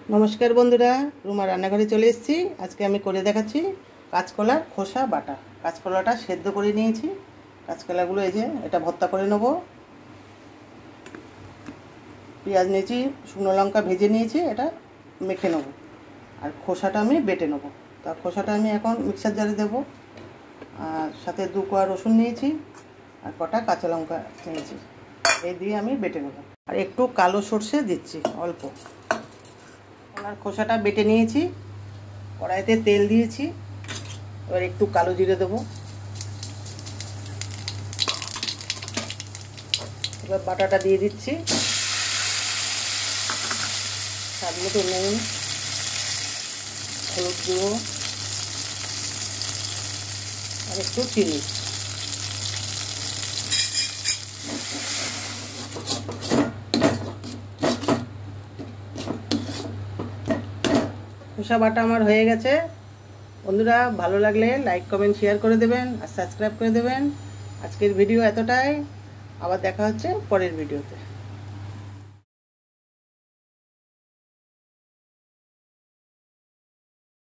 नमस्कार बंधुरा रूमा रान्नाघरे चले एसेছি। আজকে আমি করে দেখাচ্ছি কাঁচকলার খোসা বাটা। কাঁচকলাটা সেদ্ধ করে নিয়েছি। কাঁচকলাগুলো এই যে এটা ভর্তা করে নেব। পেঁয়াজ নিয়েছি, শুকনো লঙ্কা ভেজে নিয়েছি, এটা মেখে নেব। আর খোসাটা আমি বেটে নেব। তা খোসাটা আমি এখন মিক্সার জারে দেব। আর সাথে 2 কোয়া রসুন নিয়েছি আর কটা কাঁচা লঙ্কা নিয়েছি। এই দিয়ে আমি বেটে নেব। আর একটু কালো সরষে দিচ্ছি অল্প। আর খোসাটা বেটে নিয়েছি, কড়াইতে তেল দিয়েছি। এবার একটু কালো জিরে দেবো। এবার বাটাটা দিয়ে দিচ্ছি, স্বাদ মতো নুন, হলুদ গুঁড়ো আর একটু চিনি। খোসা বাটা আমার হয়ে গেছে। বন্ধুরা ভালো লাগলে লাইক কমেন্ট শেয়ার করে দেবেন আর সাবস্ক্রাইব করে দেবেন। আজকের ভিডিও এতটাই, আবার দেখা হচ্ছে পরের ভিডিওতে।